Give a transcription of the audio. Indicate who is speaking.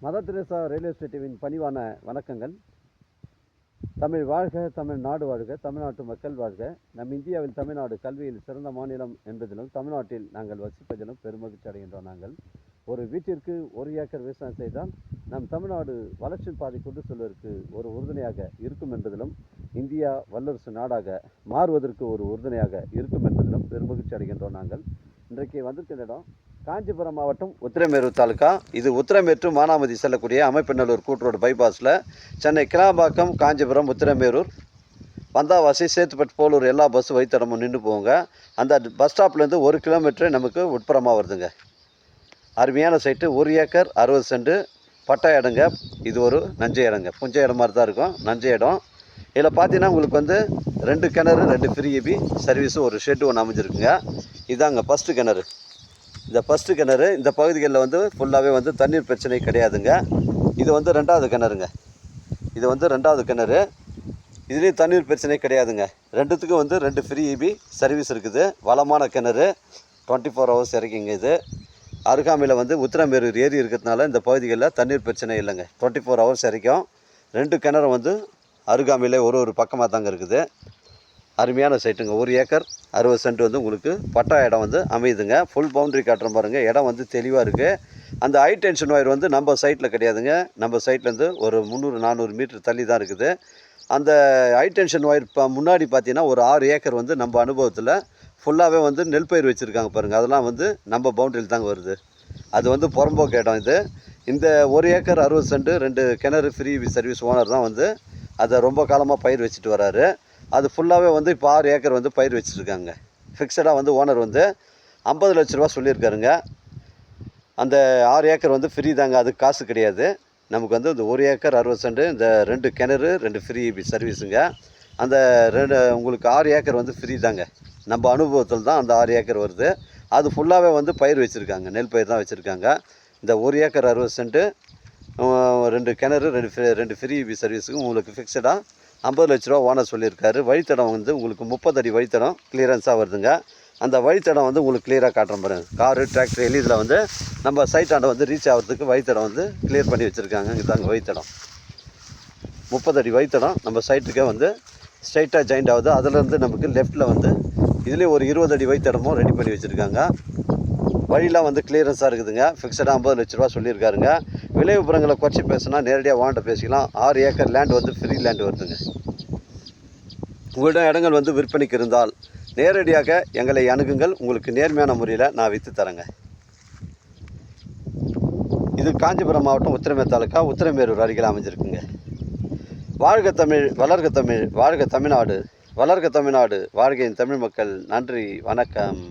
Speaker 1: Mother Teresa railway ஸ்டேட்டின் பணிவான வணக்கங்கள். தமிழ் வாழ்க, தமிழ்நாடு வாழ்க, தமிழ்நாட்டு மக்கள் வாழ்க. நம் இந்தியாவில் தமிழ்நாடு கல்வியில் சிறந்த மாநிலம் என்பதிலும் தமிழ்நாட்டில் நாங்கள் வசிப்பதிலும் பெருமகிழ்ச்சி அடைகின்றோம். நாங்கள் ஒரு வீட்டிற்கு 1 ஏக்கர் விவசாயம் செய்தால் நம் தமிழ்நாடு வளர்ச்சி பாதை கொண்டு செல்வதற்கு ஒரு உறுதுணையாக இருக்கும் என்பதிலும், இந்தியா வல்லரசு நாடாக மாறுவதற்கு ஒரு உறுதுணையாக இருக்கும் என்பதிலும் பெருமகிழ்ச்சி அடைகின்றோம். நாங்கள் இன்றைக்கு வந்திருக்கிற இடம் காஞ்சிபுரம் மாவட்டம் உத்திரமேரூர் தாலுக்கா. இது உத்திரமேட்டு மானாமதி செல்லக்கூடிய அமைப்பநல்லூர் கூட்டுரோடு பைபாஸில் சென்னை கிளாம்பாக்கம், காஞ்சிபுரம், உத்திரமேரூர், வந்தாவாசி, சேத்துப்பட்டு, போலூர் எல்லா பஸ்ஸு வழித்தடமும் நின்று போங்க. அந்த பஸ் ஸ்டாப்லேருந்து 1 கிலோமீட்டர் நமக்கு உட்புறமாக வருதுங்க. அருமையான சைட்டு, 1 ஏக்கர் 60 சென்ட் பட்டா இடங்க. இது ஒரு நஞ்சை இடங்க, புஞ்சை இடம் மாதிரி தான் இருக்கும், நஞ்சை இடம். இதில் பார்த்தீங்கன்னா உங்களுக்கு 2 கிணறு, 2 ஃப்ரீ இபி சர்வீஸு, ஒரு ஷெட்டு ஒன்று அமைஞ்சிருக்குங்க. இதாங்க ஃபஸ்ட்டு கிணறு. இந்த ஃபஸ்ட்டு கிணறு இந்த பகுதிகளில் ஃபுல்லாகவே தண்ணீர் பிரச்சனை கிடையாதுங்க. இது 2வது கிணறுங்க. இது 2வது கிணறு. இதுலேயும் தண்ணீர் பிரச்சனை கிடையாதுங்க. ரெண்டுத்துக்கும் 2 ஃப்ரீ இபி சர்வீஸ் இருக்குது. வளமான கிணறு, 24 ஹவர்ஸ் இறக்கிங்க. இது அருகாமையில் உத்திரமேரூர் ஏரி இருக்கிறதுனால இந்த பகுதிகளில் தண்ணீர் பிரச்சனை இல்லைங்க. 24 ஹவர்ஸ் இறக்கும். 2 கிணறு அருகாமையில் ஒரு பக்கமாக தாங்க இருக்குது. அருமையான சைட்டுங்க. 1 ஏக்கர் 60 சென்ட் உங்களுக்கு பட்டா இடம் அமையுதுங்க. ஃபுல் பவுண்ட்ரி காட்டுறோம் பாருங்கள். இடம் தெளிவாக இருக்குது. அந்த ஹை டென்ஷன் ஒயர் நம்ம சைட்டில் கிடையாதுங்க. நம்ம சைட்லேருந்து ஒரு 300-400 மீட்டர் தள்ளி தான் இருக்குது. அந்த ஹை டென்ஷன் ஒயர் முன்னாடி பார்த்தீங்கன்னா ஒரு 6 ஏக்கர் நம்ம அனுபவத்தில் ஃபுல்லாகவே நெல் பயிர் வச்சுருக்காங்க பாருங்கள். அதெல்லாம் நம்ம பவுண்ட்ரியில் தாங்க வருது. அது புறம்போக்கு இடம். இது இந்த 1 ஏக்கர் 60 சென்ட் 2 கிணறு ஃப்ரீ சர்வீஸ் ஓனர் தான் அதை ரொம்ப காலமாக பயிர் வச்சுட்டு வராரு. அது ஃபுல்லாகவே இப்போ 6 ஏக்கர் பயிர் வச்சுருக்காங்க. ஃபிக்ஸடாக ஓனர் 50 லட்ச ரூபா சொல்லியிருக்காருங்க. அந்த 6 ஏக்கர் ஃப்ரீ தாங்க, அதுக்கு காசு கிடையாது. நமக்கு இந்த 1 ஏக்கர் 60 சென்ட், இந்த 2 கிணறு, 2 ஃப்ரீ சர்வீஸுங்க. அந்த உங்களுக்கு 6 ஏக்கர் ஃப்ரீ தாங்க. நம்ம அனுபவத்தில் தான் அந்த 6 ஏக்கர் வருது. அது ஃபுல்லாகவே பயிர் வச்சுருக்காங்க, நெல் பயிர் தான் வச்சுருக்காங்க. இந்த 1 ஏக்கர் 60 சென்ட்டு, 2 கிணறு, 2 ஃப்ரீ சர்வீஸுக்கு உங்களுக்கு ஃபிக்ஸடாக 50 லட்ச ரூபா ஓனர் சொல்லியிருக்காரு. வழித்தடம் உங்களுக்கு 30 அடி வழித்தடம் கிளியரன்ஸாக வருதுங்க. அந்த வழித்தடம் உங்களுக்கு கிளியராக காட்டுறோம் பாருங்கள். காரு, டிராக்டர் இதில் நம்ம சைட்டாண்ட ரீச் ஆகிறதுக்கு வழித்தடம் கிளியர் பண்ணி வச்சுருக்காங்க. இங்கே தாங்க வழித்தடம், 30 அடி வழித்தடம் நம்ம சைட்டுக்கே ஸ்ட்ரைட்டாக ஜாயிண்ட் ஆகுது. அதிலேருந்து நமக்கு லெஃப்ட்டில் இதுலேயே ஒரு 20 அடி வழித்தடமும் ரெடி பண்ணி வச்சுருக்காங்க. வழியெலாம் கிளியரன்ஸாக இருக்குதுங்க. ஃபிக்ஸடாக 50 லட்ச ரூபா சொல்லியிருக்காருங்க. விலை விபரங்களை குறைச்சி பேசுனா நேரடியாக வாங்கிட்ட பேசிக்கலாம். 6 ஏக்கர் லேண்ட் ஃப்ரீ லேண்ட் வருதுங்க. உங்களிடம் இடங்கள் விற்பனைக்கு இருந்தால் நேரடியாக எங்களை அணுகுங்கள். உங்களுக்கு நேர்மையான முறையில் நான் விற்று தரேங்க. இது காஞ்சிபுரம் மாவட்டம் உத்திரமேரூர் தாலுக்கா, உத்திரமேரூர் அருகில் அமைஞ்சிருக்குங்க. வாழ்க தமிழ், வளர்க தமிழ், வாழ்க தமிழ்நாடு, வளர்க தமிழ்நாடு, வாழ்க தமிழ் மக்கள். நன்றி, வணக்கம்.